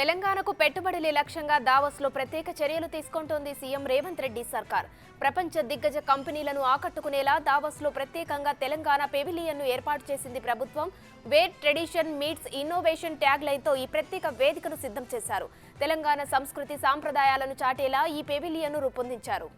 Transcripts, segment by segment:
తెలంగాణకు పెట్టుబడుల లక్ష్యంగా దావోస్లో ప్రత్యేక చర్యలు తీసుకుంటోంది సీఎం రేవంత్ రెడ్డి సర్కార్. ప్రపంచ దిగ్గజ కంపెనీలను ఆకట్టుకునేలా దావోస్లో ప్రత్యేకంగా తెలంగాణ పెవిలియన్ను ఏర్పాటు చేసింది ప్రభుత్వం. Where tradition meets innovation tag లైన్తో ఈ ప్రత్యేక వేదికను సిద్ధం చేశారు. తెలంగాణ సంస్కృతి సాంప్రదాయాలను చాటేలా ఈ పెవిలియన్ను రూపొందించారు.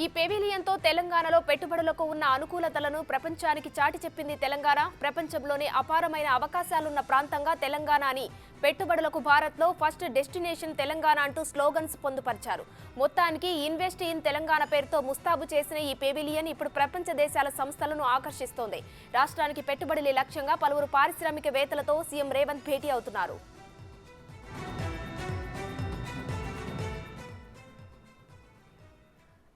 ఈ పెవిలియన్తో తెలంగాణలో పెట్టుబడులకు ఉన్న అనుకూలతలను ప్రపంచానికి చాటి చెప్పింది తెలంగాణ. ప్రపంచంలోనే అపారమైన అవకాశాలున్న ప్రాంతంగా తెలంగాణ అని, పెట్టుబడులకు భారత్లో ఫస్ట్ డెస్టినేషన్ తెలంగాణ అంటూ స్లోగన్స్ పొందుపరిచారు. మొత్తానికి ఇన్వెస్ట్ ఇన్ తెలంగాణ పేరుతో ముస్తాబు చేసిన ఈ పెవిలియన్ ఇప్పుడు ప్రపంచ దేశాల సంస్థలను ఆకర్షిస్తోంది. రాష్ట్రానికి పెట్టుబడుల లక్ష్యంగా పలువురు పారిశ్రామికవేత్తలతో సీఎం రేవంత్ భేటీ అవుతున్నారు.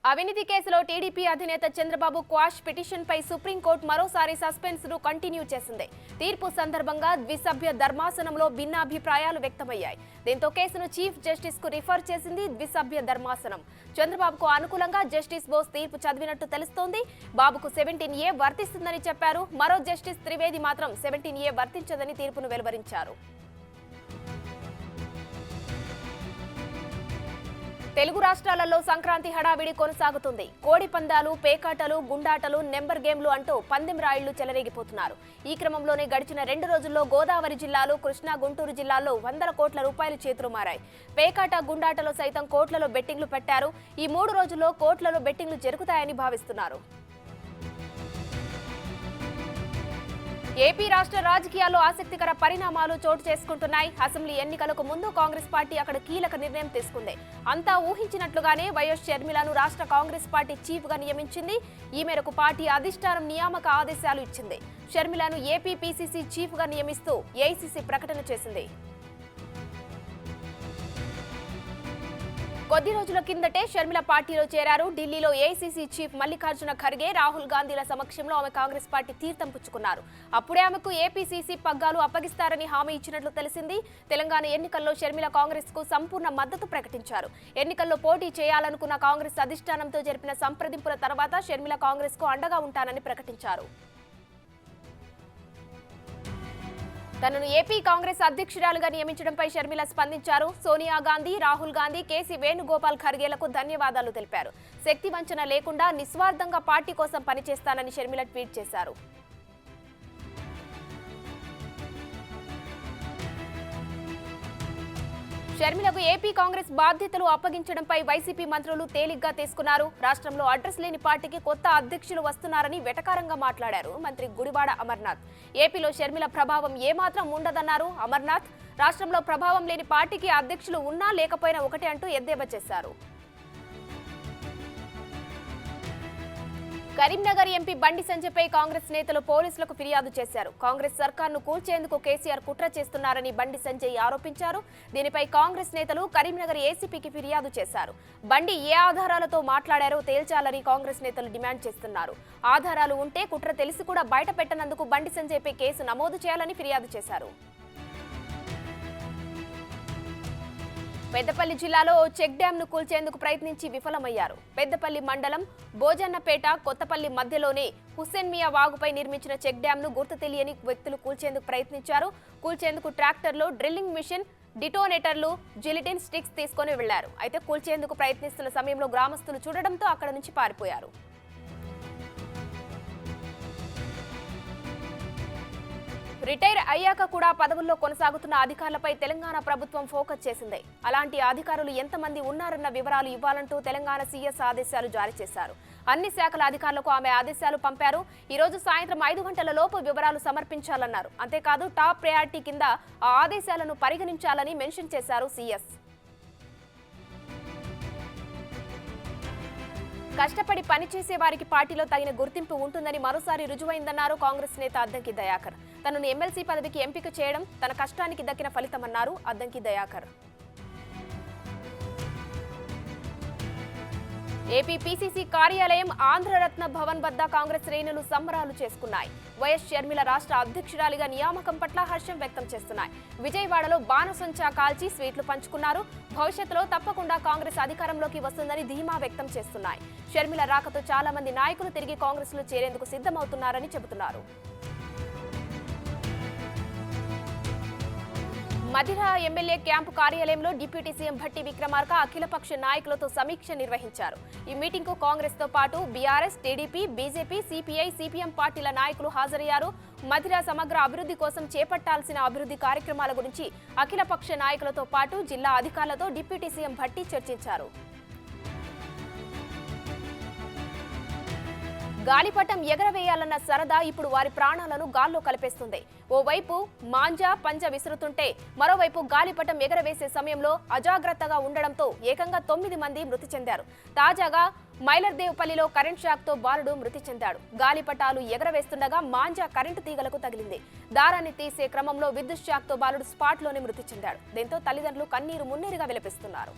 అవినీతి కేసులో టీడీపీ అధినేత చంద్రబాబు క్వాష్ పిటిషన్పై సుప్రీంకోర్టు మరోసారి సస్పెన్స్ ను కంటిన్యూ చేసింది. తీర్పు సందర్భంగా ద్విసభ్య ధర్మాసనంలో భిన్నాభిప్రాయాలు వ్యక్తమయ్యాయి. దీంతో కేసును చీఫ్ జస్టిస్ కు రిఫర్ చేసింది ద్విసభ్య ధర్మాసనం. చంద్రబాబుకు అనుకూలంగా జస్టిస్ బోస్ తీర్పు చదివినట్టు తెలుస్తోంది. బాబుకు 17A వర్తిస్తుందని చెప్పారు. మరో జస్టిస్ త్రివేది మాత్రం 17A వర్తించదని తీర్పును వెలువరించారు. తెలుగు రాష్ట్రాలలో సంక్రాంతి హడావిడి కొనసాగుతుంది. కోడి పందాలు, పేకాటలు, గుండాటలు, నెంబర్ గేమ్లు అంటూ పందెం రాయుళ్లు చెలరేగిపోతున్నారు. ఈ క్రమంలోనే గడిచిన 2 రోజుల్లో గోదావరి జిల్లాలు, కృష్ణా, గుంటూరు జిల్లాల్లో వందల కోట్ల రూపాయలు చేతులు మారాయి. పేకాట, గుండాటలో సైతం కోట్లలో బెట్టింగ్లు పెట్టారు. ఈ 3 రోజుల్లో కోట్లలో బెట్టింగ్లు జరుగుతాయని భావిస్తున్నారు. ఏపీ రాష్ట్ర రాజకీయాల్లో ఆసక్తికర పరిణామాలు చోటు చేసుకుంటున్నాయి. అసెంబ్లీ ఎన్నికలకు ముందు కాంగ్రెస్ పార్టీ అక్కడ కీలక నిర్ణయం తీసుకుంది. అంతా ఊహించినట్లుగానే వైఎస్ షర్మిలను రాష్ట్ర కాంగ్రెస్ పార్టీ చీఫ్ గా నియమించింది. ఈ మేరకు పార్టీ అధిష్టానం నియామక ఆదేశాలు ఇచ్చింది. షర్మిలను ఏపీ పీసీసీ చీఫ్ గా నియమిస్తూ ఏఐసీసీ ప్రకటన చేసింది. కొద్ది రోజుల కిందటే షర్మిల పార్టీలో చేరారు. ఢిల్లీలో ఏఐసీసీ చీఫ్ మల్లికార్జున ఖర్గే, రాహుల్ గాంధీల సమక్షంలో ఆమె కాంగ్రెస్ పార్టీ తీర్థం పుచ్చుకున్నారు. అప్పుడే ఆమెకు ఏపీసీసీ పగ్గాలు అప్పగిస్తారని హామీ ఇచ్చినట్లు తెలిసింది. తెలంగాణ ఎన్నికల్లో షర్మిల కాంగ్రెస్ కు సంపూర్ణ మద్దతు ప్రకటించారు. ఎన్నికల్లో పోటీ చేయాలనుకున్న కాంగ్రెస్ అధిష్టానంతో జరిపిన సంప్రదింపుల తర్వాత షర్మిల కాంగ్రెస్ కు అండగా ఉంటానని ప్రకటించారు. తనను ఏపీ కాంగ్రెస్ అధ్యక్షురాలుగా నియమించడంపై షర్మిల స్పందించారు. సోనియా గాంధీ, రాహుల్ గాంధీ, కేసీ వేణుగోపాల్ ఖర్గేలకు ధన్యవాదాలు తెలిపారు. శక్తి వంచన లేకుండా నిస్వార్థంగా పార్టీ కోసం పనిచేస్తానని షర్మిల ట్వీట్ చేశారు. షర్మిలకు ఏపీ కాంగ్రెస్ బాధ్యతలు అప్పగించడంపై వైసీపీ మంత్రులు తేలిగ్గా తీసుకున్నారు. రాష్ట్రంలో అడ్రస్ లేని పార్టీకి కొత్త అధ్యక్షులు వస్తున్నారని వెటకారంగా మాట్లాడారు మంత్రి గుడివాడ అమర్నాథ్. ఏపీలో షర్మిల ప్రభావం ఏమాత్రం ఉండదన్నారు అమర్నాథ్. రాష్ట్రంలో ప్రభావం లేని పార్టీకి అధ్యక్షులు ఉన్నా లేకపోయినా ఒకటే అంటూ ఎద్దేవా చేశారు. కరీంనగర్ ఎంపీ బండి సంజయ్పై కాంగ్రెస్ నేతలు పోలీసులకు ఫిర్యాదు చేశారు. కాంగ్రెస్ సర్కార్ను కూల్చేందుకు కేసీఆర్ కుట్ర చేస్తున్నారని బండి సంజయ్ ఆరోపించారు. దీనిపై కాంగ్రెస్ నేతలు కరీంనగర్ ఏసీపీకి ఫిర్యాదు చేశారు. బండి ఏ ఆధారాలతో మాట్లాడారో తేల్చాలని కాంగ్రెస్ నేతలు డిమాండ్ చేస్తున్నారు. ఆధారాలు ఉంటే కుట్ర తెలిసి కూడా బయట పెట్టనందుకు బండి సంజయ్పై కేసు నమోదు చేయాలని ఫిర్యాదు చేశారు. పెద్దపల్లి జిల్లాలో ఓ చెక్ డ్యాంను కూల్చేందుకు ప్రయత్నించి విఫలమయ్యారు. పెద్దపల్లి మండలం భోజన్నపేట, కొత్తపల్లి మధ్యలోనే హుస్సేన్ మియా వాగుపై నిర్మించిన చెక్ డ్యాంను గుర్తు తెలియని వ్యక్తులు కూల్చేందుకు ప్రయత్నించారు. కూల్చేందుకు ట్రాక్టర్లు, డ్రిల్లింగ్ మిషన్, డిటోనేటర్లు, జిలిటిన్ స్టిక్స్ తీసుకుని వెళ్లారు. అయితే కూల్చేందుకు ప్రయత్నిస్తున్న సమయంలో గ్రామస్తులు చూడడంతో అక్కడ నుంచి పారిపోయారు. రిటైర్ అయ్యాక కూడా పదవుల్లో కొనసాగుతున్న అధికారులపై తెలంగాణ ప్రభుత్వం ఫోకస్ చేసింది. అలాంటి అధికారులు ఎంతమంది ఉన్నారన్న వివరాలు ఇవ్వాలంటూ తెలంగాణ సీఎస్ ఆదేశాలు జారీ చేశారు. అన్ని శాఖల అధికారులకు ఆమె ఆదేశాలు పంపారు. ఈ రోజు సాయంత్రం 5 గంటల లోపు వివరాలు సమర్పించాలన్నారు. అంతేకాదు టాప్ ప్రయారిటీ కింద ఆ ఆదేశాలను పరిగణించాలని మెన్షన్ చేశారు సీఎస్. కష్టపడి పనిచేసే వారికి పార్టీలో తగిన గుర్తింపు ఉంటుందని మరోసారి రుజువైందన్నారు కాంగ్రెస్ నేత అద్దంకి దయాకర్. తనను ఎమ్మెల్సీ పదవికి ఎంపిక చేయడం తన కష్టానికి దక్కిన ఫలితమన్నారు అద్దంకి దయాకర్. ఏపీ పీసీసీ కార్యాలయం ఆంధ్రరత్న భవన్ వద్ద కాంగ్రెస్ శ్రేణులు సంబరాలు చేసుకున్నాయి. వైఎస్ షర్మిల రాష్ట్ర అధ్యక్షురాలిగా నియామకం పట్ల హర్షం వ్యక్తం చేస్తున్నాయి. విజయవాడలో బాణసంచా కాల్చి స్వీట్లు పంచుకున్నారు. భవిష్యత్తులో తప్పకుండా కాంగ్రెస్ అధికారంలోకి వస్తుందని ధీమా వ్యక్తం చేస్తున్నాయి. షర్మిల రాకతో చాలా మంది నాయకులు తిరిగి కాంగ్రెస్ లో చేరేందుకు సిద్ధమవుతున్నారని చెబుతున్నారు. మధిర ఎమ్మెల్యే క్యాంపు కార్యాలయంలో డిప్యూటీ సీఎం భట్టి విక్రమార్క అఖిలపక్ష నాయకులతో సమీక్ష నిర్వహించారు. ఈ మీటింగ్ కు కాంగ్రెస్ తో పాటు BRS, TDP, BJP, CPI, CPM పార్టీల నాయకులు హాజరయ్యారు. మధిర సమగ్ర అభివృద్ధి కోసం చేపట్టాల్సిన అభివృద్ధి కార్యక్రమాల గురించి అఖిలపక్ష నాయకులతో పాటు జిల్లా అధికారులతో డిప్యూటీ సీఎం భట్టి చర్చించారు. గాలిపటం ఎగరవేయాలన్న సరదా ఇప్పుడు వారి ప్రాణాలను గాల్లో కలిపేస్తుంది. ఓవైపు మాంజా పంజ విసురుతుంటే మరోవైపు గాలిపటం ఎగరవేసే సమయంలో అజాగ్రత్తగా ఉండడంతో ఏకంగా 9 మంది మృతి చెందారు. తాజాగా మైలర్దేవ్పల్లిలో కరెంట్ షాక్తో బాలుడు మృతి చెందాడు. గాలిపటాలు ఎగరవేస్తుండగా మాంజా కరెంటు తీగలకు తగిలింది. దారాన్ని తీసే క్రమంలో విద్యుత్ షాక్తో బాలుడు స్పాట్లోనే మృతి చెందాడు. దీంతో తల్లిదండ్రులు కన్నీరు మున్నీరుగా విలపిస్తున్నారు.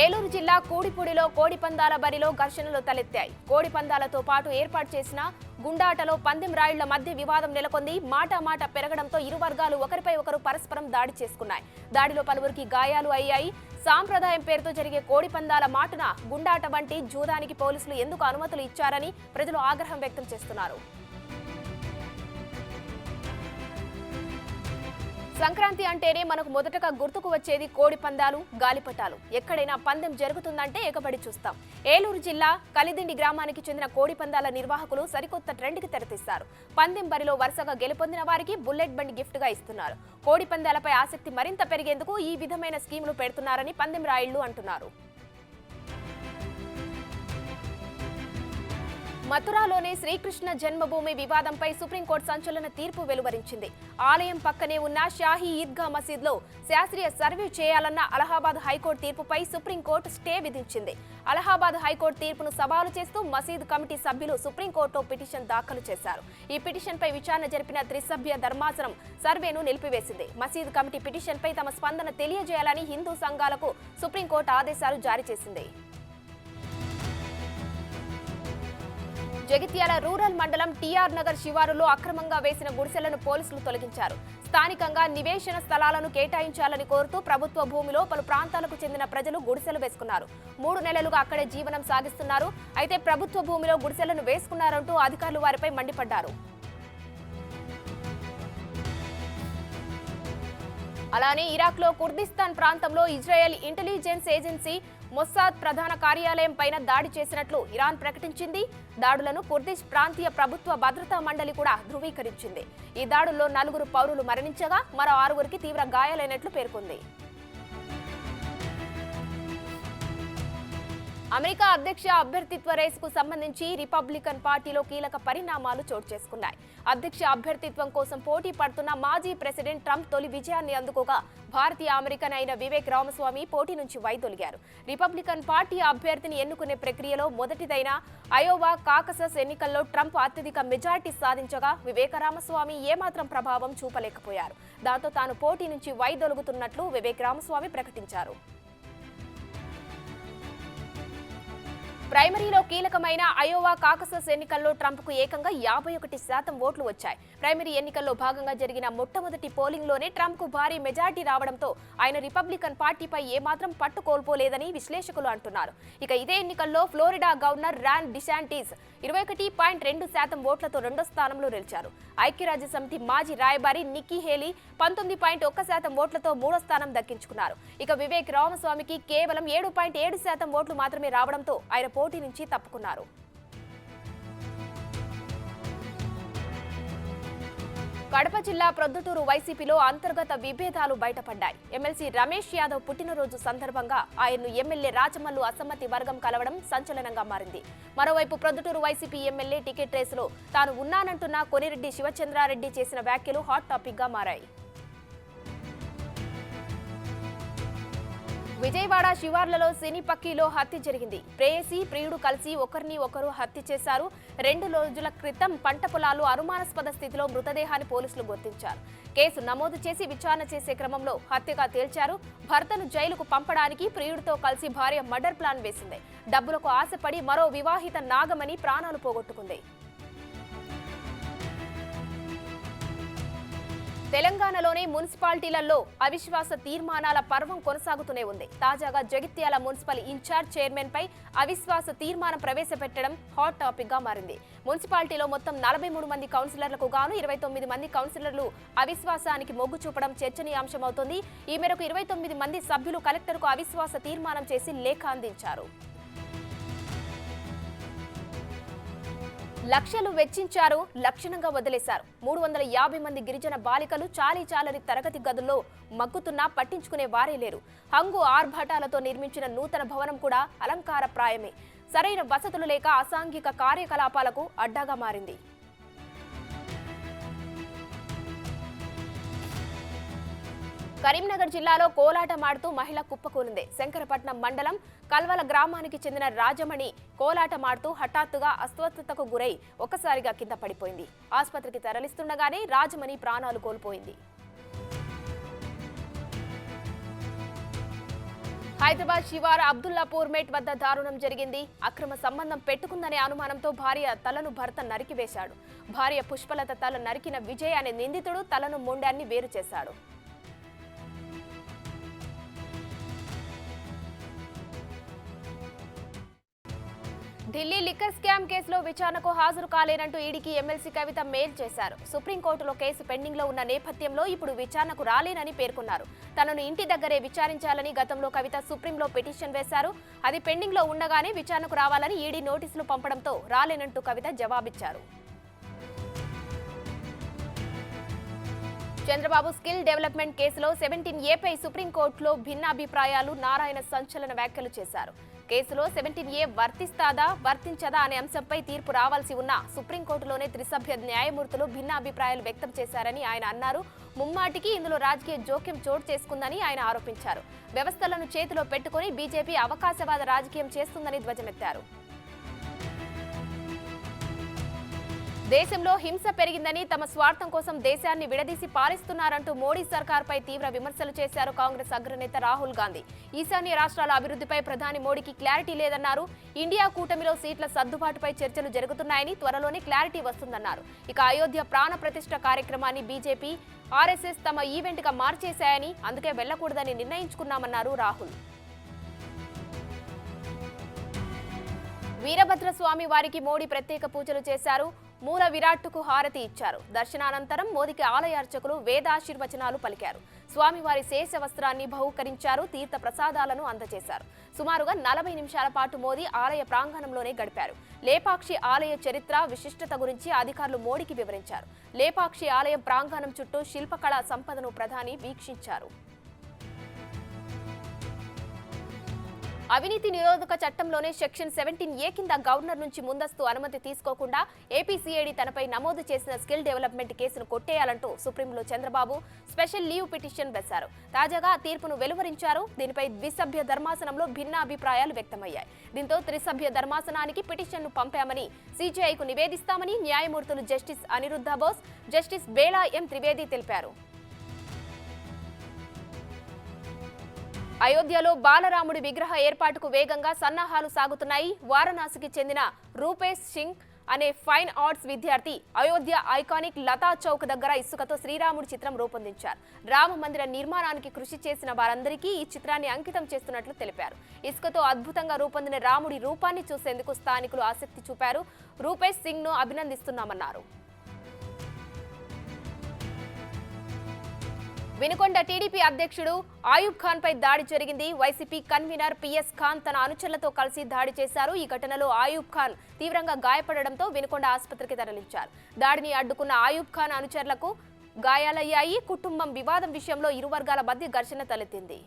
ఏలూరు జిల్లా కూడిపూడిలో కోడిపందాల బరిలో ఘర్షణలు తలెత్తాయి. కోడిపందాలతో పాటు ఏర్పాటు చేసిన గుండాటలో పందెం రాయుళ్ల మధ్య వివాదం నెలకొంది. మాట పెరగడంతో ఇరు వర్గాలు ఒకరిపై ఒకరు పరస్పరం దాడి చేసుకున్నాయి. దాడిలో పలువురికి గాయాలు అయ్యాయి. సాంప్రదాయం పేరుతో జరిగే కోడిపందాల మాటున గుండాట వంటి జూదానికి పోలీసులు ఎందుకు అనుమతులు ఇచ్చారని ప్రజలు ఆగ్రహం వ్యక్తం చేస్తున్నారు. సంక్రాంతి అంటేనే మనకు మొదటగా గుర్తుకు వచ్చేది కోడి పందాలు, గాలిపటాలు. ఎక్కడైనా పందెం జరుగుతుందంటే ఎగబడి చూస్తాం. ఏలూరు జిల్లా కలిదిండి గ్రామానికి చెందిన కోడి పందాల నిర్వాహకులు సరికొత్త ట్రెండ్కి తెరతీస్తారు. పందెం బరిలో వరుసగా గెలుపొందిన వారికి బుల్లెట్ బండి గిఫ్ట్గా ఇస్తున్నారు. కోడి పందాలపై ఆసక్తి మరింత పెరిగేందుకు ఈ విధమైన స్కీములు పెడుతున్నారని పందెం రాయిళ్లు అంటున్నారు. మథురాలోని శ్రీకృష్ణ జన్మభూమి వివాదంపై సుప్రీంకోర్టు సంచలన తీర్పు వెలువరించింది. ఆలయం పక్కనే ఉన్న షాహీ ఈద్గా మసీద్లో శాస్త్రీయ సర్వే చేయాలన్న అలహాబాద్ హైకోర్టు తీర్పుపై సుప్రీంకోర్టు స్టే విధించింది. అలహాబాద్ హైకోర్టు తీర్పును సవాలు చేస్తూ మసీద్ కమిటీ సభ్యులు సుప్రీంకోర్టులో పిటిషన్ దాఖలు చేశారు. ఈ పిటిషన్పై విచారణ జరిపిన త్రిసభ్య ధర్మాసనం సర్వేను నిలిపివేసింది. మసీద్ కమిటీ పిటిషన్పై తమ స్పందన తెలియజేయాలని హిందూ సంఘాలకు సుప్రీంకోర్టు ఆదేశాలు జారీ చేసింది. జగిత్యాల రూరల్ మండలం టీఆర్ నగర్ శివారులో అక్రమంగా వేసిన గుడిసెలను పోలీసులు తొలగించారు. స్థానికంగా నివేశన స్థలాలను కేటాయించాలని కోరుతూ ప్రభుత్వ భూమిలో పలు ప్రాంతాలకు చెందిన ప్రజలు గుడిసెలు వేసుకున్నారు. 3 నెలలుగా అక్కడే జీవనం సాగిస్తున్నారు. అయితే ప్రభుత్వ భూమిలో గుడిసెలను వేసుకున్నారంటూ అధికారులు వారిపై మండిపడ్డారు. అలానే ఇరాక్లో కుర్దిస్తాన్ ప్రాంతంలో ఇజ్రాయెల్ ఇంటెలిజెన్స్ ఏజెన్సీ మొస్సాద్ ప్రధాన కార్యాలయం పైన దాడి చేసినట్లు ఇరాన్ ప్రకటించింది. దాడులను కుర్దిష్ ప్రాంతీయ ప్రభుత్వ భద్రతా మండలి కూడా ధృవీకరించింది. ఈ దాడుల్లో 4 పౌరులు మరణించగా మరో 6 తీవ్ర గాయాలైనట్లు పేర్కొంది. అమెరికా అధ్యక్ష అభ్యర్థిత్వ రేసుకు సంబంధించి రిపబ్లికన్ పార్టీలో కీలక పరిణామాలు చోటు చేసుకున్నాయి. అధ్యక్ష అభ్యర్థిత్వం కోసం పోటీ పడుతున్న మాజీ ప్రెసిడెంట్ ట్రంప్ తొలి విజయాన్ని అందుకోగా భారతీయ అమెరికన్ అయిన వివేక్ రామస్వామి పోటీ నుంచి వైదొలిగారు. రిపబ్లికన్ పార్టీ అభ్యర్థిని ఎన్నుకునే ప్రక్రియలో మొదటిదైన అయోవా కాకసస్ ఎన్నికల్లో ట్రంప్ అత్యధిక మెజార్టీ సాధించగా వివేక రామస్వామి ఏమాత్రం ప్రభావం చూపలేకపోయారు. దాంతో తాను పోటీ నుంచి వైదొలుగుతున్నట్లు వివేక్ రామస్వామి ప్రకటించారు. ప్రైమరీలో కీలకమైన అయోవా కాకసస్ ఎన్నికల్లో ట్రంప్కు ఏకంగా 51% ఓట్లు వచ్చాయి. ప్రైమరీ ఎన్నికల్లో భాగంగా జరిగిన మొట్టమొదటి పోలింగ్లోనే ట్రంప్కు భారీ మెజార్టీ రావడంతో ఆయన రిపబ్లికన్ పార్టీపై ఏమాత్రం పట్టు కోల్పోలేదని విశ్లేషకులు అంటున్నారు. ఇక ఇదే ఎన్నికల్లో ఫ్లోరిడా గవర్నర్ రాన్ డిశాంటిస్ 21.2% ఓట్లతో 2వ స్థానంలో నిలిచారు. ఐక్యరాజ్య సమితి మాజీ రాయబారి నిక్కీ హేలీ 19.1% ఓట్లతో 3వ స్థానం దక్కించుకున్నారు. ఇక వివేక్ రామస్వామికి కేవలం 7.7% ఓట్లు మాత్రమే రావడంతో ఆయన పోటీ నుంచి తప్పుకున్నారు. కడప జిల్లా ప్రొద్దుటూరు వైసీపీలో అంతర్గత విభేదాలు బయటపడ్డాయి. ఎమ్మెల్సీ రమేష్ యాదవ్ పుట్టినరోజు సందర్భంగా ఆయన్ను ఎమ్మెల్యే రాజమల్లు అసమ్మతి వర్గం కలవడం సంచలనంగా మారింది. మరోవైపు ప్రొద్దుటూరు వైసీపీ ఎమ్మెల్యే టికెట్ రేసులో తాను ఉన్నానంటున్న కొనిరెడ్డి శివచంద్రారెడ్డి చేసిన వ్యాఖ్యలు హాట్ టాపిక్ గా మారాయి. విజయవాడ శివార్లలో సినీ పక్కీలో హత్య జరిగింది. ప్రేయసి ప్రియుడు కలిసి ఒకరిని ఒకరు హత్య చేశారు. 2 రోజుల క్రితం పంట పొలాలు అనుమానాస్పద స్థితిలో మృతదేహాన్ని పోలీసులు గుర్తించారు. కేసు నమోదు చేసి విచారణ చేసే క్రమంలో హత్యగా తేల్చారు. భర్తను జైలుకు పంపడానికి ప్రియుడితో కలిసి భార్య మర్డర్ ప్లాన్ వేసింది. డబ్బులకు ఆశపడి మరో వివాహిత నాగమణి ప్రాణాలు పోగొట్టుకుంది. తెలంగాణలోని మున్సిపాలిటీలలో అవిశ్వాస తీర్మానాల పర్వం కొనసాగుతూనే ఉంది. తాజాగా జగిత్యాల మున్సిపల్ ఇన్ఛార్జ్ చైర్మన్ పై అవిశ్వాస తీర్మానం ప్రవేశపెట్టడం హాట్ టాపిక్ గా మారింది. మున్సిపాలిటీలో మొత్తం 43 మంది కౌన్సిలర్లకు గాను 29 మంది కౌన్సిలర్లు అవిశ్వాసానికి మొగ్గు చూపడం చర్చనీయాంశమవుతోంది. ఈ మేరకు 29 మంది సభ్యులు కలెక్టర్కు అవిశ్వాస తీర్మానం చేసి లేఖ అందించారు. లక్షలు వెచ్చించారు, లక్షణంగా వదిలేశారు. 350 మంది గిరిజన బాలికలు చాలీచాలని తరగతి గదుల్లో మగ్గుతున్నా పట్టించుకునే వారే లేరు. హంగు ఆర్భాటాలతో నిర్మించిన నూతన భవనం కూడా అలంకారప్రాయమే. సరైన వసతులు లేక అసాంఘిక కార్యకలాపాలకు అడ్డాగా మారింది. కరీంనగర్ జిల్లాలో కోలాటమాడుతూ మహిళ కుప్పకూలింది. శంకరపట్నం మండలం కల్వల గ్రామానికి చెందిన రాజమణి కోలాటమాడుతూ హఠాత్తుగా అస్వస్థతకు గురై ఒక్కసారిగా కింద పడిపోయింది. ఆసుపత్రికి తరలిస్తుండగానే రాజమణి ప్రాణాలు కోల్పోయింది. హైదరాబాద్ శివారు అబ్దుల్లాపూర్ మేట్ వద్ద దారుణం జరిగింది. అక్రమ సంబంధం పెట్టుకుందనే అనుమానంతో భార్య తలను భర్త నరికివేశాడు. భార్య పుష్పలత తల నరికిన విజయ్ అనే నిందితుడు తలను మొండాన్ని వేరు చేశాడు. ఢిల్లీ లిక్కర్ స్కామ్ కేసులో విచారణకు హాజరు కాలేనంటూ ఈడీకి ఎమ్మెల్సీ కవిత మెయిల్ చేశారు. సుప్రీంకోర్టులో కేసు పెండింగ్ లో ఉన్న నేపథ్యంలో ఇప్పుడు విచారణకు రాలేనని పేర్కొన్నారు. తనను ఇంటి దగ్గరే విచారించాలని గతంలో కవిత సుప్రీంలో పిటిషన్ వేశారు. అది పెండింగ్ లో ఉండగానే విచారణకు రావాలని ఈడీ నోటీసులు పంపడంతో రాలేనంటూ కవిత జవాబిచ్చారు. చంద్రబాబు స్కిల్ డెవలప్మెంట్ కేసులో 17A సుప్రీంకోర్టులో భిన్నాభిప్రాయాలు. నారాయణ సంచలన వ్యాఖ్యలు చేశారు. కేసులో 17A వర్తిస్తాదా వర్తించదా అనే అంశంపై తీర్పు రావాల్సి ఉన్న సుప్రీంకోర్టులోనే త్రిసభ్య న్యాయమూర్తులు భిన్నాభిప్రాయాలు వ్యక్తం చేశారని ఆయన అన్నారు. ముమ్మాటికి ఇందులో రాజకీయ జోక్యం చోటు చేసుకుందని ఆయన ఆరోపించారు. వ్యవస్థలను చేతిలో పెట్టుకుని బీజేపీ అవకాశవాద రాజకీయం చేస్తుందని ధ్వజమెత్తారు. దేశంలో హింస పెరిగిందని, తమ స్వార్థం కోసం దేశాన్ని విడదీసి పాలిస్తున్నారంటూ మోడీ సర్కార్పై తీవ్ర విమర్శలు చేశారు కాంగ్రెస్ అగ్రనేత రాహుల్ గాంధీ. ఈశాన్య రాష్ట్రాల అభివృద్ధిపై ప్రధాని మోడీకి క్లారిటీ లేదన్నారు. ఇండియా కూటమిలో సీట్ల సర్దుబాటుపై చర్చలు జరుగుతున్నాయని, త్వరలోనే క్లారిటీ వస్తుందన్నారు. ఇక అయోధ్య ప్రాణ ప్రతిష్ఠ కార్యక్రమాన్ని బీజేపీ, ఆర్ఎస్ఎస్ తమ ఈవెంట్గా మార్చేశాయని, అందుకే వెళ్లకూడదని నిర్ణయించుకున్నామన్నారు రాహుల్. వీరభద్రస్వామి వారికి మోడీ ప్రత్యేక పూజలు చేశారు. మూల విరాట్టుకు హారతి ఇచ్చారు. దర్శనానంతరం మోదీకి ఆలయ అర్చకులు వేదాశీర్వచనాలు పలికారు. స్వామివారి శేష వస్త్రాన్ని బహూకరించారు. తీర్థ ప్రసాదాలను అందజేశారు. సుమారుగా 40 నిమిషాల పాటు మోదీ ఆలయ ప్రాంగణంలోనే గడిపారు. లేపాక్షి ఆలయ చరిత్ర, విశిష్టత గురించి అధికారులు మోడీకి వివరించారు. లేపాక్షి ఆలయం ప్రాంగణం చుట్టూ శిల్పకళా సంపదను ప్రధాని వీక్షించారు. అవినీతి నిరోధక చట్టంలోనే సెక్షన్ 17A కింద గవర్నర్ నుంచి ముందస్తు అనుమతి తీసుకోకుండా ఏపీసీఐడీ తనపై నమోదు చేసిన స్కిల్ డెవలప్మెంట్ కేసును కొట్టేయాలంటూ సుప్రీంలో చంద్రబాబు స్పెషల్ లీవ్ పిటిషన్ వేశారు. తాజాగా తీర్పును వెలువరించారు. దీనిపై ద్విసభ్య ధర్మాసనంలో భిన్నాభిప్రాయాలు వ్యక్తమయ్యాయి. దీంతో త్రిసభ్య ధర్మాసనానికి పిటిషన్ను పంపామని, సీజీఐకు నివేదిస్తామని న్యాయమూర్తులు జస్టిస్ అనిరుద్ధ బోస్, జస్టిస్ బేలా ఎం త్రివేది తెలిపారు. అయోధ్యలో బాలరాముడి విగ్రహ ఏర్పాటుకు వేగంగా సన్నాహాలు సాగుతున్నాయి. వారణాసికి చెందిన రూపేష్ సింగ్ అనే ఫైన్ ఆర్ట్స్ విద్యార్థి అయోధ్య ఐకానిక్ లతా చౌక్ దగ్గర ఇసుకతో శ్రీరాముడి చిత్రం రూపొందించారు. రామ మందిర నిర్మాణానికి కృషి చేసిన వారందరికీ ఈ చిత్రాన్ని అంకితం చేస్తున్నట్లు తెలిపారు. ఇసుకతో అద్భుతంగా రూపొందిన రాముడి రూపాన్ని చూసేందుకు స్థానికులు ఆసక్తి చూపారు. రూపేష్ సింగ్ ను అభినందిస్తున్నామన్నారు. వినుకొండ టీడీపీ అధ్యక్షుడు ఆయూబ్ ఖాన్ పై దాడి జరిగింది. వైసీపీ కన్వీనర్ పిఎస్ ఖాన్ తన అనుచరులతో కలిసి దాడి చేశారు. ఈ ఘటనలో ఆయూబ్ ఖాన్ తీవ్రంగా గాయపడడంతో వినుకొండ ఆసుపత్రికి తరలించారు. దాడిని అడ్డుకున్న ఆయూబ్ ఖాన్ అనుచరులకు గాయాలయ్యాయి. కుటుంబం వివాదం విషయంలో ఇరు వర్గాల మధ్య ఘర్షణ తలెత్తింది.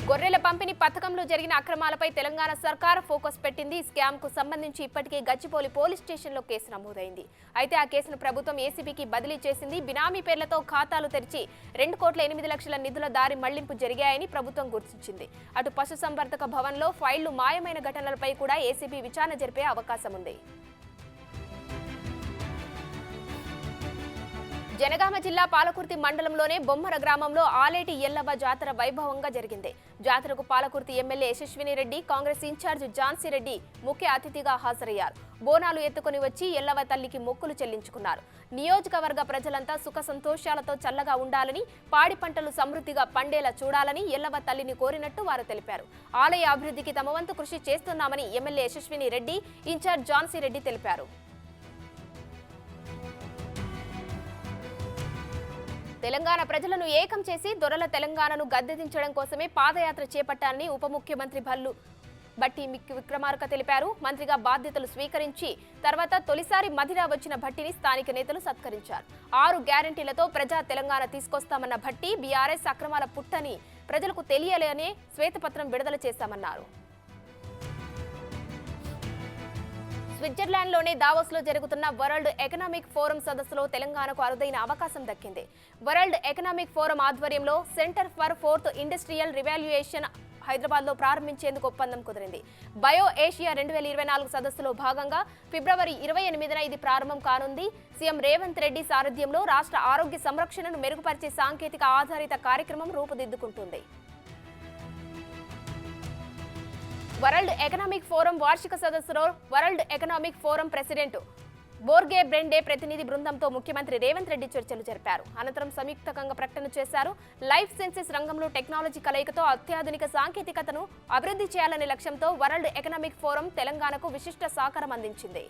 గొర్రెల పంపిణీ పథకంలో జరిగిన అక్రమాలపై తెలంగాణ సర్కార్ ఫోకస్ పెట్టింది. స్కామ్ కు సంబంధించి ఇప్పటికే గచ్చిబౌలి పోలీస్ స్టేషన్లో కేసు నమోదైంది. అయితే ఆ కేసును ప్రభుత్వం ఏసీబీకి బదిలీ చేసింది. బినామీ పేర్లతో ఖాతాలు తెరిచి 2,08,00,000 నిధుల దారి మళ్లింపు జరిగాయని ప్రభుత్వం గుర్తించింది. అటు పశుసంవర్ధక భవన్లో ఫైళ్లు మాయమైన ఘటనలపై కూడా ఏసీబీ విచారణ జరిపే అవకాశం ఉంది. జనగామ జిల్లా పాలకుర్తి మండలంలోనే బొమ్మర గ్రామంలో ఆలేటి ఎల్లవ్వ జాతర వైభవంగా జరిగింది. జాతరకు పాలకుర్తి ఎమ్మెల్యే యశస్విని రెడ్డి, కాంగ్రెస్ ఇన్ఛార్జ్ ఝాన్సీ రెడ్డి ముఖ్య అతిథిగా హాజరయ్యారు. బోనాలు ఎత్తుకుని వచ్చి ఎల్లవ్వ తల్లికి మొక్కులు చెల్లించుకున్నారు. నియోజకవర్గ ప్రజలంతా సుఖ సంతోషాలతో చల్లగా ఉండాలని, పాడి పంటలు సమృద్ధిగా పండేలా చూడాలని ఎల్లవ్వ తల్లిని కోరినట్టు వారు తెలిపారు. ఆలయ అభివృద్ధికి తమ వంతు కృషి చేస్తున్నామని ఎమ్మెల్యే యశస్విని రెడ్డి, ఇన్ఛార్జ్ ఝాన్సీ రెడ్డి తెలిపారు. తెలంగాణ ప్రజలను ఏకం చేసి దొరల తెలంగాణను గద్దెదించడం కోసమే పాదయాత్ర చేపట్టాలని ఉప ముఖ్యమంత్రి భట్టి విక్రమార్క తెలిపారు. మంత్రిగా బాధ్యతలు స్వీకరించి తర్వాత తొలిసారి మధిర వచ్చిన భట్టిని స్థానిక నేతలు సత్కరించారు. 6 గ్యారంటీలతో ప్రజా తెలంగాణ తీసుకొస్తామన్న భట్టి బీఆర్ఎస్ అక్రమాల పుట్టని ప్రజలకు తెలియాలనే శ్వేతపత్రం విడుదల చేశామన్నారు. స్విట్జర్లాండ్లోని దావోస్లో జరుగుతున్న వరల్డ్ ఎకనామిక్ ఫోరం సదస్సులో తెలంగాణకు అరుదైన అవకాశం దక్కింది. వరల్డ్ ఎకనామిక్ ఫోరం ఆధ్వర్యంలో centre for fourth industrial revaluation హైదరాబాద్లో ప్రారంభించేందుకు ఒప్పందం కుదిరింది. బయో ఏషియా 2024 సదస్సులో భాగంగా ఫిబ్రవరి 28న ఇది ప్రారంభం కానుంది. సీఎం రేవంత్ రెడ్డి సారథ్యంలో రాష్ట్ర ఆరోగ్య సంరక్షణను మెరుగుపరిచే సాంకేతిక ఆధారిత కార్యక్రమం రూపుదిద్దుకుంటుంది. వరల్డ్ ఎకనామిక్ ఫోరం వార్షిక సదస్సులో world economic forum president Borge Brende ప్రతినిధి బృందంతో ముఖ్యమంత్రి రేవంత్ రెడ్డి చర్చలు జరిపారు. అనంతరం సంయుక్తంగా ప్రకటన చేశారు. లైఫ్ సైన్సెస్ రంగంలో టెక్నాలజీ కలయికతో అత్యాధునిక సాంకేతికతను అభివృద్ధి చేయాలనే లక్ష్యంతో వరల్డ్ ఎకనామిక్ ఫోరం తెలంగాణకు విశిష్ట సహకారం అందించింది.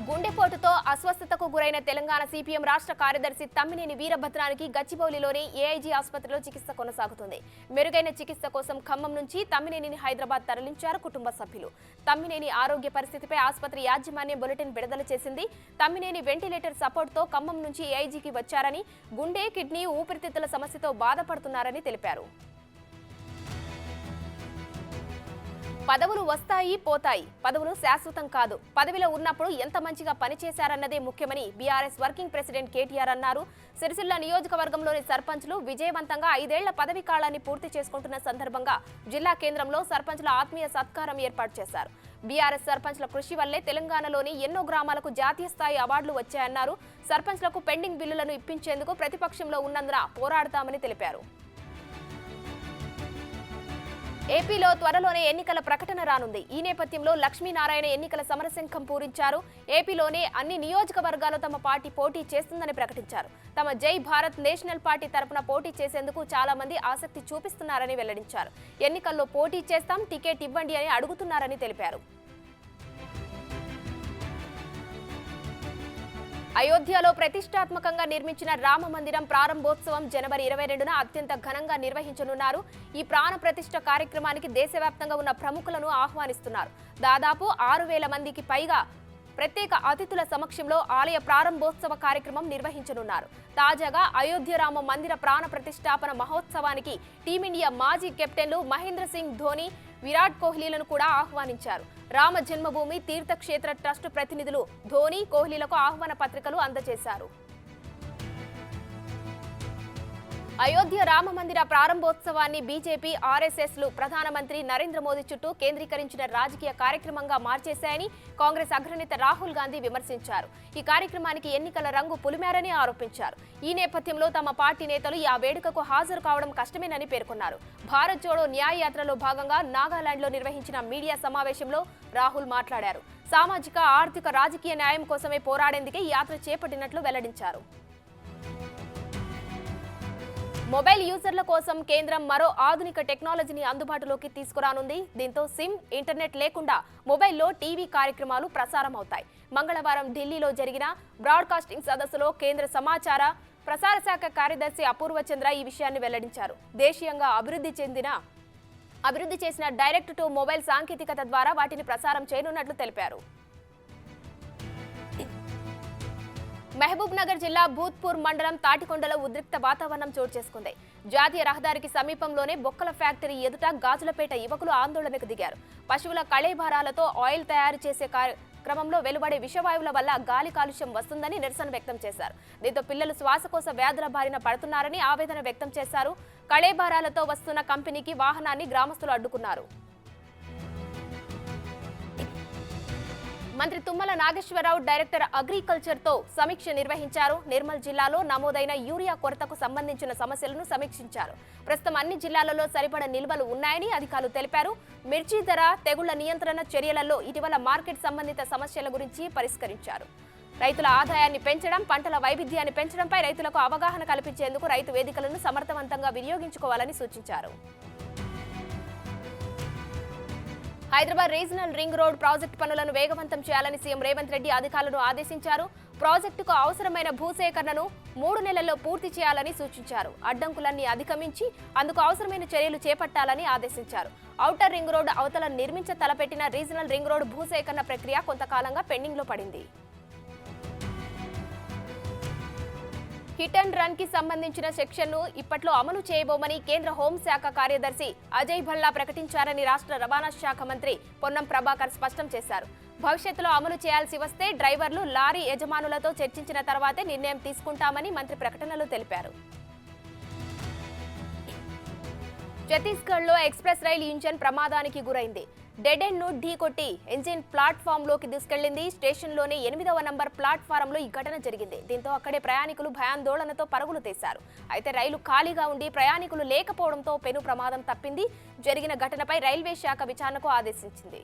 గుండెపోటుతో అస్వస్థతకు గురైన తెలంగాణ సిపిఎం రాష్ట్ర కార్యదర్శి తమ్మినేని వీరభద్రానికి గచ్చిబౌలిలోని ఏఐజీ ఆసుపత్రిలో చికిత్స కొనసాగుతుంది. మెరుగైన చికిత్స కోసం ఖమ్మం నుంచి తమ్మినేనిని హైదరాబాద్ తరలించారు కుటుంబ సభ్యులు. తమ్మినేని ఆరోగ్య పరిస్థితిపై ఆసుపత్రి యాజమాన్యం బులెటిన్ విడుదల చేసింది. తమ్మినేని వెంటిలేటర్ సపోర్ట్తో ఖమ్మం నుంచి ఏఐజీకి వచ్చారని, గుండె, కిడ్నీ, ఊపిరితిత్తుల సమస్యతో బాధపడుతున్నారని తెలిపారు. పదవులు వస్తాయి, పోతాయి. పదవులు శాశ్వతం కాదు. పదవిలో ఉన్నప్పుడు ఎంత మంచిగా పనిచేశారన్నదే ముఖ్యమని బీఆర్ఎస్ వర్కింగ్ ప్రెసిడెంట్ కేటీఆర్ అన్నారు. సిరిసిల్ల నియోజకవర్గంలోని సర్పంచ్లు విజయవంతంగా 5 ఏళ్ల పదవి కాలాన్ని పూర్తి చేసుకుంటున్న సందర్భంగా జిల్లా కేంద్రంలో సర్పంచ్ల ఆత్మీయ సత్కారం ఏర్పాటు చేశారు. బీఆర్ఎస్ సర్పంచ్ల కృషి వల్లే తెలంగాణలోని ఎన్నో గ్రామాలకు జాతీయ స్థాయి అవార్డులు వచ్చాయన్నారు. సర్పంచ్లకు పెండింగ్ బిల్లులను ఇప్పించేందుకు ప్రతిపక్షంలో ఉన్నందున పోరాడతామని తెలిపారు. ఏపీలో త్వరలోనే ఎన్నికల ప్రకటన రానుంది. ఈ నేపథ్యంలో లక్ష్మీనారాయణ ఎన్నికల సమరశంఖం పూరించారు. ఏపీలోనే అన్ని నియోజకవర్గాల్లో తమ పార్టీ పోటీ చేస్తుందని ప్రకటించారు. తమ జై భారత్ నేషనల్ పార్టీ తరపున పోటీ చేసేందుకు చాలా మంది ఆసక్తి చూపిస్తున్నారని వెల్లడించారు. ఎన్నికల్లో పోటీ చేస్తాం, టికెట్ ఇవ్వండి అని అడుగుతున్నారని తెలిపారు. అయోధ్యలో ప్రతిష్టాత్మకంగా నిర్మించిన రామ మందిరం ప్రారంభోత్సవం జనవరి 22న అత్యంత ఘనంగా నిర్వహించనున్నారు. ఈ ప్రాణ ప్రతిష్ఠ కార్యక్రమానికి దేశవ్యాప్తంగా ఉన్న ప్రముఖులను ఆహ్వానిస్తున్నారు. దాదాపు 6,000 మందికి పైగా ప్రత్యేక అతిథుల సమక్షంలో ఆలయ ప్రారంభోత్సవ కార్యక్రమం నిర్వహించనున్నారు. తాజాగా అయోధ్య రామ మందిర ప్రాణ ప్రతిష్టాపన మహోత్సవానికి టీమిండియా మాజీ కెప్టెన్లు మహేంద్ర సింగ్ ధోని, విరాట్ కోహ్లీలను కూడా ఆహ్వానించారు. రామ జన్మభూమి తీర్థక్షేత్ర ట్రస్ట్ ప్రతినిధులు ధోని, కోహ్లీలకు ఆహ్వాన పత్రికలు అందజేశారు. అయోధ్య రామ మందిర ప్రారంభోత్సవాన్ని బీజేపీ, ఆర్ఎస్ఎస్లు ప్రధానమంత్రి నరేంద్ర మోదీ చుట్టూ కేంద్రీకరించిన రాజకీయ కార్యక్రమంగా మార్చేశాయని కాంగ్రెస్ అగ్రనేత రాహుల్ గాంధీ విమర్శించారు. ఈ కార్యక్రమానికి ఎన్నికల రంగు పులిమారని ఆరోపించారు. ఈ నేపథ్యంలో తమ పార్టీ నేతలు ఆ వేడుకకు హాజరు కావడం కష్టమేనని పేర్కొన్నారు. భారత్ జోడో న్యాయ యాత్రలో భాగంగా నాగాలాండ్లో నిర్వహించిన మీడియా సమావేశంలో రాహుల్ మాట్లాడారు. సామాజిక, ఆర్థిక, రాజకీయ న్యాయం కోసమే పోరాడేందుకే ఈ యాత్ర చేపట్టినట్లు వెల్లడించారు. మొబైల్ యూజర్ల కోసం కేంద్రం మరో ఆధునిక టెక్నాలజీని అందుబాటులోకి తీసుకురానుంది. దీంతో సిమ్, ఇంటర్నెట్ లేకుండా మొబైల్లో టీవీ కార్యక్రమాలు ప్రసారం అవుతాయి. మంగళవారం ఢిల్లీలో జరిగిన బ్రాడ్కాస్టింగ్ సదస్సులో కేంద్ర సమాచార ప్రసార శాఖ కార్యదర్శి అపూర్వ చంద్ర ఈ విషయాన్ని వెల్లడించారు. దేశీయంగా అభివృద్ధి చేసిన డైరెక్ట్ టు మొబైల్ సాంకేతికత ద్వారా వాటిని ప్రసారం చేయనున్నట్లు తెలిపారు. మహబూబ్ నగర్ జిల్లా భూత్పూర్ మండలం తాటికొండలో ఉద్రిక్త వాతావరణం చోటు చేసుకుంది. జాతీయ రహదారికి సమీపంలోనే బొక్కల ఫ్యాక్టరీ ఎదుట గాజులపేట యువకులు ఆందోళనకు దిగారు. పశువుల కళేభారాలతో ఆయిల్ తయారు చేసే క్రమంలో వెలువడే విషవాయువుల వల్ల గాలి కాలుష్యం వస్తుందని నిరసన వ్యక్తం చేశారు. దీంతో పిల్లలు శ్వాసకోశ వ్యాధుల బారిన పడుతున్నారని ఆవేదన వ్యక్తం చేశారు. కళేభారాలతో వస్తున్న కంపెనీకి వాహనాన్ని గ్రామస్తులు అడ్డుకున్నారు. మంత్రి తుమ్మల నాగేశ్వరరావు డైరెక్టర్ అగ్రికల్చర్తో సమీక్ష నిర్వహించారు. నిర్మల్ జిల్లాలో నమోదైన యూరియా కొరతకు సంబంధించిన సమస్యలను సమీక్షించారు. ప్రస్తుతం అన్ని జిల్లాలలో సరిపడా నిల్వలు ఉన్నాయని అధికారులు తెలిపారు. మిర్చి ధర, తెగుళ్ల నియంత్రణ చర్యలలో ఇటీవల మార్కెట్ సంబంధిత సమస్యల గురించి పరిష్కరించారు. రైతుల ఆదాయాన్ని పెంచడం, పంటల వైవిధ్యాన్ని పెంచడంపై రైతులకు అవగాహన కల్పించేందుకు రైతు వేదికలను సమర్థవంతంగా వినియోగించుకోవాలని సూచించారు. Hyderabad regional ring road project పనులను వేగవంతం చేయాలని సీఎం రేవంత్ రెడ్డి అధికారులను ఆదేశించారు. ప్రాజెక్టుకు అవసరమైన భూసేకరణను 3 నెలల్లో పూర్తి చేయాలని సూచించారు. అడ్డంకులన్నీ అధిగమించి అందుకు అవసరమైన చర్యలు చేపట్టాలని ఆదేశించారు. ఔటర్ రింగ్ రోడ్ అవతల తలపెట్టిన రీజనల్ రింగ్ రోడ్ భూసేకరణ ప్రక్రియ కొంతకాలంగా పెండింగ్లో పడింది. హిట్ అండ్ రన్ కి సంబంధించిన సెక్షన్ను ఇప్పట్లో అమలు చేయబోమని కేంద్ర హోంశాఖ కార్యదర్శి అజయ్ భల్లా ప్రకటించారని రాష్ట్ర రవాణా శాఖ మంత్రి పొన్నం ప్రభాకర్ స్పష్టం చేశారు. భవిష్యత్తులో అమలు చేయాల్సి వస్తే డ్రైవర్లు, లారీ యజమానులతో చర్చించిన తర్వాతే నిర్ణయం తీసుకుంటామని మంత్రి ప్రకటనలో తెలిపారు. ఛత్తీస్గఢ్లో ఎక్స్ప్రెస్ రైలు ఇంజన్ ప్రమాదానికి గురైంది. డెడ్ ఎండ్ ను ఢీకొట్టి ఇంజిన్ ప్లాట్ఫామ్ లోకి దూసుకెళ్లింది. స్టేషన్లోని 8వ నంబర్ ప్లాట్ఫారంలో ఈ ఘటన జరిగింది. దీంతో అక్కడే ప్రయాణికులు భయాందోళనతో పరుగులు తీశారు. అయితే రైలు ఖాళీగా ఉండి ప్రయాణికులు లేకపోవడంతో పెను ప్రమాదం తప్పింది. జరిగిన ఘటనపై రైల్వే శాఖ విచారణకు ఆదేశించింది.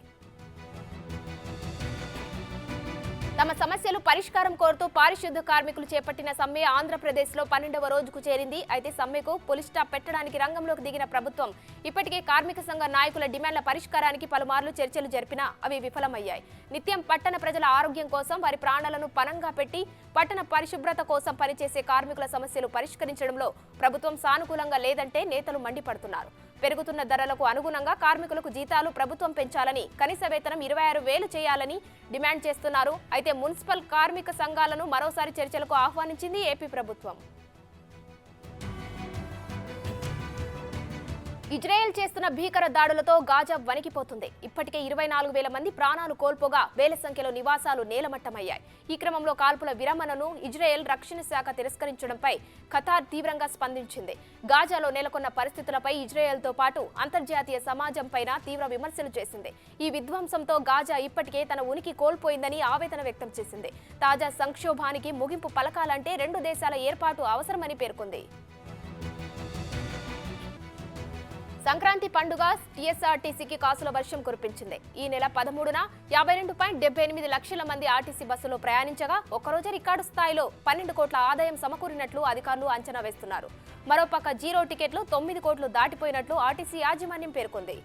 తమ సమస్యలు పరిష్కారం కోరుతూ పారిశుద్ధ కార్మికులు చేపట్టిన సమ్మె ఆంధ్రప్రదేశ్లో 12వ రోజుకు చేరింది. అయితే సమ్మెకు పులి స్టాప్ పెట్టడానికి రంగంలోకి దిగిన ప్రభుత్వం ఇప్పటికే కార్మిక సంఘ నాయకుల డిమాండ్ల పరిష్కారానికి పలుమార్లు చర్చలు జరిపినా అవి విఫలమయ్యాయి. నిత్యం పట్టణ ప్రజల ఆరోగ్యం కోసం వారి ప్రాణాలను పణంగా పెట్టి పట్టణ పరిశుభ్రత కోసం పనిచేసే కార్మికుల సమస్యలు పరిష్కరించడంలో ప్రభుత్వం సానుకూలంగా లేదంటే నేతలు మండిపడుతున్నారు. పెరుగుతున్న ధరలకు అనుగుణంగా కార్మికులకు జీతాలు ప్రభుత్వం పెంచాలని, కనీస వేతనం 26,000 చేయాలని డిమాండ్ చేస్తున్నారు. అయితే మున్సిపల్ కార్మిక సంఘాలను మరోసారి చర్చలకు ఆహ్వానించింది ఏపీ ప్రభుత్వం. ఇజ్రాయెల్ చేస్తున్న భీకర దాడులతో గాజా వణికిపోతుంది. ఇప్పటికే 24,000 మంది ప్రాణాలు కోల్పోగా వేల సంఖ్యలో నివాసాలు నేలమట్టమయ్యాయి. ఈ క్రమంలో కాల్పుల విరమణను ఇజ్రాయెల్ రక్షణ శాఖ తిరస్కరించడంపై ఖతార్ తీవ్రంగా స్పందించింది. గాజాలో నెలకొన్న పరిస్థితులపై ఇజ్రాయెల్తో పాటు అంతర్జాతీయ సమాజంపైన తీవ్ర విమర్శలు చేసింది. ఈ విధ్వంసంతో గాజా ఇప్పటికే తన ఉనికి కోల్పోయిందని ఆవేదన వ్యక్తం చేసింది. తాజా సంక్షోభానికి ముగింపు పలకాలంటే 2 దేశాల ఏర్పాటు అవసరమని పేర్కొంది. సంక్రాంతి పండుగ టీఎస్ఆర్టీసీకి కాసుల వర్షం కురిపించింది. ఈ నెల 13న 52.78 లక్షల మంది ఆర్టీసీ బస్సులో ప్రయాణించగా ఒక్కరోజు రికార్డు స్థాయిలో 12 కోట్ల ఆదాయం సమకూరినట్లు అధికారులు అంచనా వేస్తున్నారు. మరోపక్క జీరో టికెట్లు 9 కోట్లు దాటిపోయినట్లు ఆర్టీసీ యాజమాన్యం పేర్కొంది.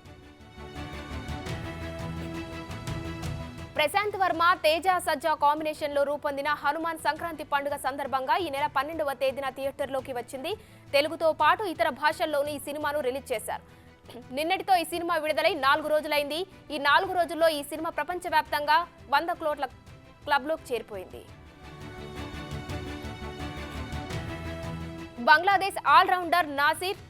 ప్రశాంత్ వర్మ, తేజ సజ్జా కాంబినేషన్ లో రూపొందిన హనుమాన్ సంక్రాంతి పండుగ సందర్భంగా ఈ నెల 12వ తేదీన థియేటర్లోకి వచ్చింది. తెలుగుతో పాటు ఇతర భాషల్లోనూ ఈ సినిమాను రిలీజ్ చేశారు. నిన్నటితో ఈ సినిమా విడుదలై 4 రోజులైంది. ఈ 4 రోజుల్లో ఈ సినిమా ప్రపంచవ్యాప్తంగా 100 కోట్ల క్లబ్లోకి చేరిపోయింది. బంగ్లాదేశ్ ఆల్రౌండర్ నాసిర్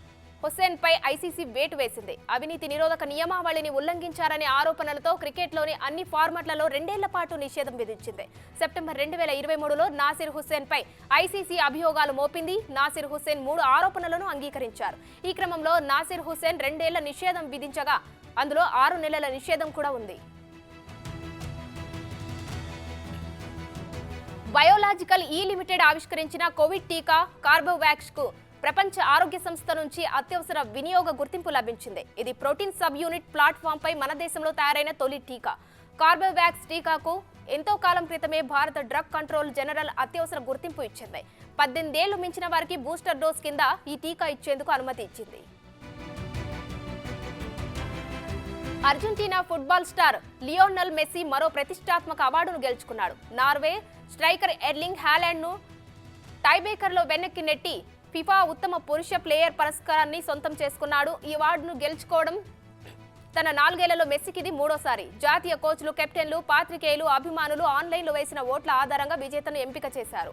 హుస్సేన్ పై ఐసీసీ వేటు వేసింది. అవినీతి నిరోధక నియమావళిని ఉల్లంఘించారనే ఆరోపణలతో క్రికెట్లోని అన్ని ఫార్మాట్లలో 2 ఏళ్ల పాటు నిషేధం విధించింది. సెప్టెంబర్ 2023లో నాసిర్ హుస్సేన్ పై ఐసీసీ అభియోగాలు మోపింది. నాసిర్ హుస్సేన్ 3 ఆరోపణలను అంగీకరించారు. ఈ క్రమంలో నాసిర్ హుస్సేన్ 2 ఏళ్ల నిషేధం విధించగా అందులో 6 నెలల నిషేధం కూడా ఉంది. బయోలాజికల్ ఈ లిమిటెడ్ ఆవిష్కరించిన కోవిడ్ టీకా కార్బోవాక్స్ కు ప్రపంచ ఆరోగ్య సంస్థ నుంచి అత్యవసర వినియోగ గుర్తింపు లభించింది. ఇది ప్రోటీన్ సబ్ యూనిట్ ప్లాట్ఫామ్ పై మన దేశంలో తయారైన తొలి టీకా. కార్బోవాక్స్ టీకాకు ఎంతో కాలం క్రితమే భారత డ్రగ్ కంట్రోల్ జనరల్ అత్యవసర గుర్తింపు ఇచ్చింది. 18 ఏళ్లు మించిన వారికి బూస్టర్ డోస్ కింద ఈ టీకా ఇచ్చేందుకు అనుమతి ఇచ్చింది. Argentina football star Lionel Messi మరో ప్రతిష్టాత్మక అవార్డును గెలుచుకున్నాడు. నార్వే స్ట్రైకర్ ఎర్లింగ్ హాలాండ్ ను టైబ్రేకర్లో వెనక్కి నెట్టి ఫిఫా ఉత్తమ పురుష ప్లేయర్ పురస్కారాన్ని సొంతం చేసుకున్నాడు. ఈ అవార్డును గెలుచుకోవడం తన 4 ఏళ్లలో మెస్సీకి ఇది 3వసారి. జాతీయ కోచ్లు, కెప్టెన్లు, పాత్రికేయులు, అభిమానులు ఆన్లైన్లో వేసిన ఓట్ల ఆధారంగా విజేతను ఎంపిక చేశారు.